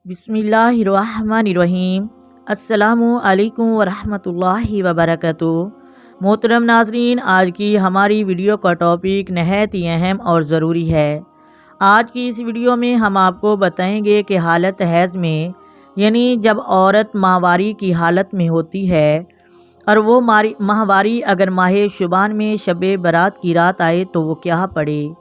बिस्मिल्लाहिर्रहमानिर्रहीम। अस्सलामु अलैकुम वरहमतुल्लाहि वबरकातुहू। मोहतरम नाजरीन, आज की हमारी वीडियो का टॉपिक नहायत ही अहम और ज़रूरी है। आज की इस वीडियो में हम आपको बताएंगे कि हालत हैज़ में, यानी जब औरत माहवारी की हालत में होती है और वो माहवारी अगर माह शुबान में शब बारात की रात आए तो वो क्या पढ़े।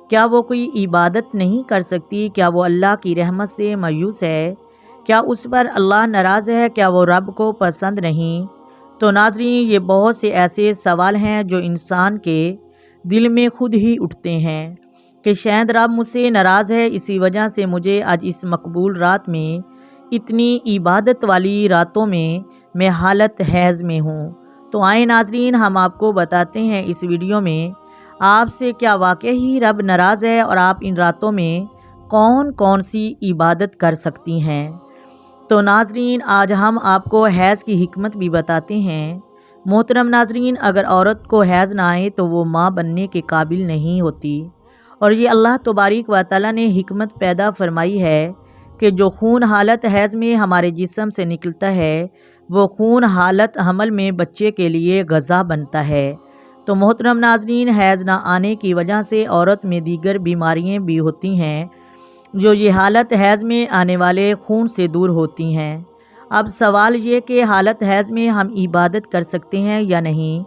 क्या वो कोई इबादत नहीं कर सकती? क्या वो अल्लाह की रहमत से मायूस है? क्या उस पर अल्लाह नाराज़ है? क्या वो रब को पसंद नहीं? तो नाज़रीन, ये बहुत से ऐसे सवाल हैं जो इंसान के दिल में खुद ही उठते हैं कि शायद रब मुझसे नाराज़ है, इसी वजह से मुझे आज इस मकबूल रात में, इतनी इबादत वाली रातों में मैं हालत हैज़ में हूँ। तो आए नाज़रीन, हम आपको बताते हैं इस वीडियो में आपसे क्या वाकई ही रब नाराज़ है और आप इन रातों में कौन कौन सी इबादत कर सकती हैं। तो नाज़रीन, आज हम आपको हैज़ की हिकमत भी बताते हैं। मोहतरम नाज़रीन, अगर औरत को हैज़ ना आए तो वो माँ बनने के काबिल नहीं होती, और ये अल्लाह तबारक व तआला ने हिकमत पैदा फरमाई है कि जो खून हालत हैज़ में हमारे जिस्म से निकलता है वो खून हालत हमल में बच्चे के लिए ग़ज़ा बनता है। तो मोहतरम नाज़रीन, हैज़ ना आने की वजह से औरत में दीगर बीमारियां भी होती हैं जो ये हालत हैज़ में आने वाले खून से दूर होती हैं। अब सवाल ये कि हालत हैज़ में हम इबादत कर सकते हैं या नहीं।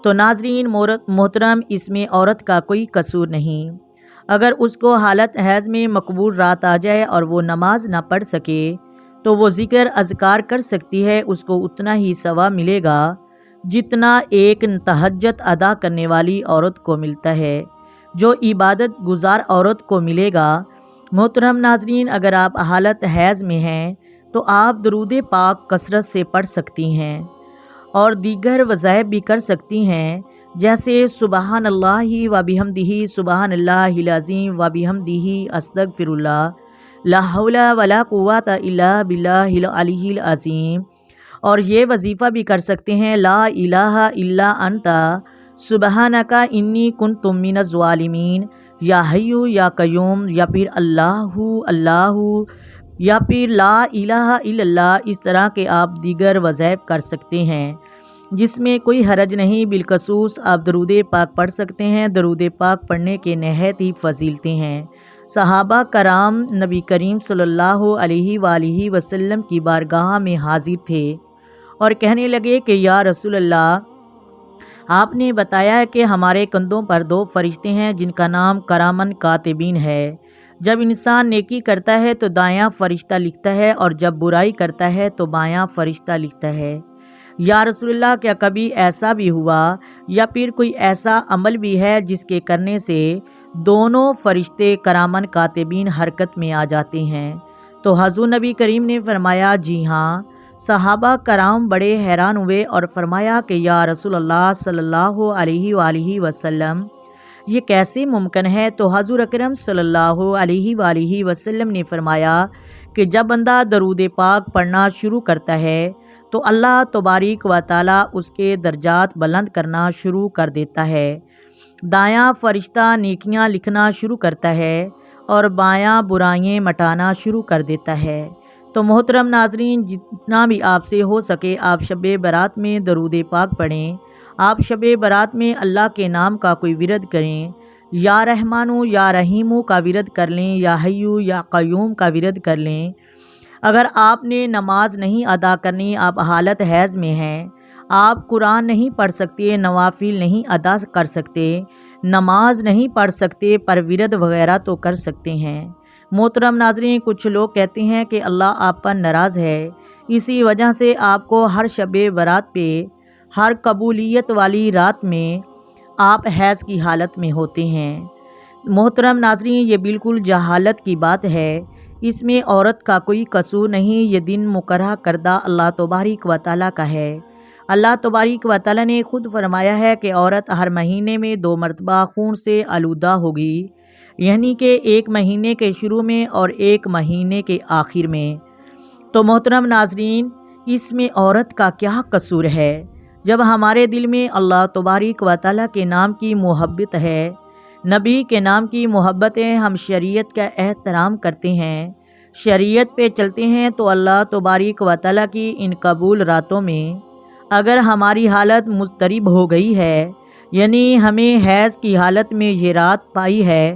तो नाज़रीन मोहतरम, इसमें औरत का कोई कसूर नहीं। अगर उसको हालत हैज़ में मकबूल रात आ जाए और वो नमाज ना पढ़ सके तो वो ज़िक्र अज़कार कर सकती है, उसको उतना ही सवाब मिलेगा जितना एक तहज्जुद अदा करने वाली औरत को मिलता है, जो इबादत गुजार औरत को मिलेगा। मोहतरम नाज़रीन, अगर आप हालत हैज़ में हैं तो आप दरूद पाक कसरत से पढ़ सकती हैं और दीगर वज़ाइफ भी कर सकती हैं, जैसे सुबहान अल्लाहि व बिहम्दिही, सुबहान अल्लाहिल अज़ीम व बिहम्दिही, अस्तगफिरुल्लाह, ला हौला वला कुव्वता इल्ला बिल्लाहिल अलिय्यिल अज़ीम। और ये वजीफ़ा भी कर सकते हैं, ला इलाहा इल्ला अंता सुबहानका इन्नी कुन्तु मिनज़ ज़ालिमीन, या हय्यु या कय्यूम, या फिर अल्लाहु अल्लाहु, या फिर ला इलाहा इल्लल्लाह। इस तरह के आप दीगर वज़ाइफ कर सकते हैं जिसमें कोई हरज नहीं। बिलखसूस आप दरूद पाक पढ़ सकते हैं। दरूद पाक पढ़ने के नहायत ही फजीलतें हैं। सहाबा कराम नबी करीम सल्लल्लाहु अलैहि वसल्लम की बारगाह में हाजिर थे और कहने लगे कि या रसूल अल्लाह, आपने बताया कि हमारे कंधों पर दो फरिश्ते हैं जिनका नाम करामन कातिबीन है। जब इंसान नेकी करता है तो दायां फरिश्ता लिखता है और जब बुराई करता है तो बायां फरिश्ता लिखता है। या रसूलल्लाह, क्या कभी ऐसा भी हुआ या फिर कोई ऐसा अमल भी है जिसके करने से दोनों फरिश्ते करामन कातिबीन हरकत में आ जाते हैं? तो हज़ूर नबी करीम ने फरमाया, जी हाँ। सहाबा कराम बड़े हैरान हुए और फरमाया कि या रसूलल्लाह सल्लल्लाहु अलैहि वसल्लम, ये कैसे मुमकिन है? तो हज़ूर अकरम सल्लल्लाहु अलैहि वसल्लम ने फरमाया कि जब बंदा दरूद पाक पढ़ना शुरू करता है तो अल्लाह तबारक व तआला उसके दर्जात बुलंद करना शुरू कर देता है। दायां फरिश्ता नेकियां लिखना शुरू करता है और बायां बुराइयां मटाना शुरू कर देता है। तो मोहतरम नाज़रीन, जितना भी आपसे हो सके आप शब बारात में दरूद पाक पढ़ें। आप शब बारात में अल्लाह के नाम का कोई विरद करें। या रहमानु या रहीमु का विरद कर लें, या हय्यु या कय्यूम का विरद कर लें। अगर आपने नमाज नहीं अदा करनी, आप हालत हैज़ में हैं, आप कुरान नहीं पढ़ सकते, नवाफिल नहीं अदा कर सकते, नमाज नहीं पढ़ सकते, पर विरद वगैरह तो कर सकते हैं। मोहतरम नाज़रीन, कुछ लोग कहते हैं कि अल्लाह आप पर नाराज़ है, इसी वजह से आपको हर शब बारात पे, हर कबूलियत वाली रात में आप हैज़ की हालत में होते हैं। मोहतरम नाज़रीन, ये बिल्कुल जहालत की बात है, इसमें औरत का कोई कसूर नहीं। ये दिन मुकर्रह करदा अल्लाह तबारक व तआला का है। अल्लाह तबारक व तआला ने खुद फरमाया है कि औरत हर महीने में 2 मरतबा खून से आलूदा होगी, यानी कि एक महीने के शुरू में और एक महीने के आखिर में। तो मोहतरम नाज़रीन, इसमें औरत का क्या कसूर है? जब हमारे दिल में अल्लाह तबारक व तआला के नाम की मोहब्बत है, नबी के नाम की मोहब्बत है, हम शरीयत का एहतराम करते हैं, شریعت پہ چلتے ہیں تو اللہ تبارک و تعالیٰ کی ان قبول راتوں میں اگر ہماری حالت مضطرب ہو گئی ہے، یعنی ہمیں حیض کی حالت میں یہ رات پائی ہے،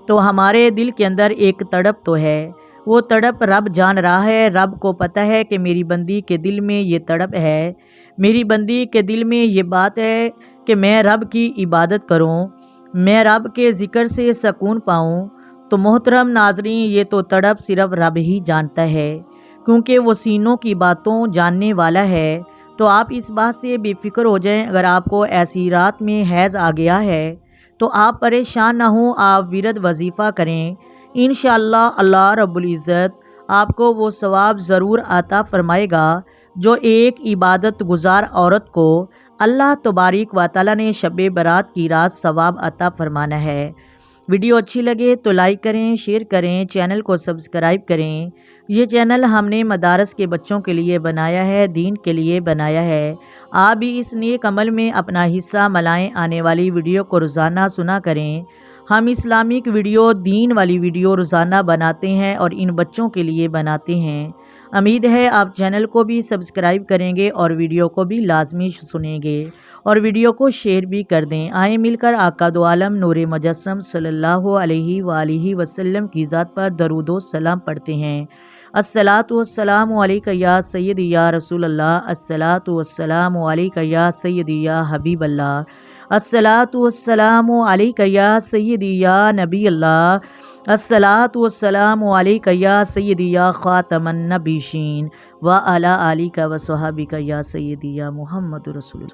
تو ہمارے دل کے اندر ایک تڑپ تو ہے۔ وہ تڑپ رب جان رہا ہے، رب کو پتہ ہے کہ میری بندی کے دل میں یہ تڑپ ہے، میری بندی کے دل میں یہ بات ہے کہ میں رب کی عبادت کروں، میں رب کے ذکر سے سکون پاؤں۔ تو محترم ناظرین، یہ تو تڑپ صرف رب ہی جانتا ہے، کیونکہ وہ سینوں کی باتوں جاننے والا ہے۔ تو آپ اس بات سے بے فکر ہو جائیں، اگر آپ کو ایسی رات میں حیض آ گیا ہے تو آپ پریشان نہ ہوں، آپ ورد وظیفہ کریں، انشاءاللہ اللہ رب العزت آپ کو وہ ثواب ضرور عطا فرمائے گا جو ایک عبادت گزار عورت کو اللہ تبارک و تعالیٰ نے شب برات کی رات ثواب عطا فرمانا ہے۔ ویڈیو اچھی لگے تو لائک کریں، شیئر کریں، چینل کو سبسکرائب کریں۔ یہ چینل ہم نے مدارس کے بچوں کے لیے بنایا ہے، دین کے لیے بنایا ہے۔ آپ بھی اس نیک عمل میں اپنا حصہ ملائیں، آنے والی ویڈیو کو روزانہ سنا کریں۔ ہم اسلامک ویڈیو، دین والی ویڈیو روزانہ بناتے ہیں اور ان بچوں کے لیے بناتے ہیں۔ امید ہے آپ چینل کو بھی سبسکرائب کریں گے اور ویڈیو کو بھی لازمی سنیں گے اور ویڈیو کو شیئر بھی کر دیں۔ آئیں مل کر آقا دو عالم نور مجسم صلی اللہ علیہ وآلہ وسلم کی ذات پر درود و سلام پڑھتے ہیں۔ الصلاۃ والسلام علیکہ یا سیدی یا رسول اللہ، الصلاۃ والسلام علیکہ یا سیدی یا حبیب اللہ، الصلاۃ والسلام علیکہ یا سیدی یا نبی اللہ، الصلاۃ والسلام علیکہ یا سیدی یا خاتم النبیین وعلی آلکہ وصحبکہ یا سیدی یا محمد رسول اللہ۔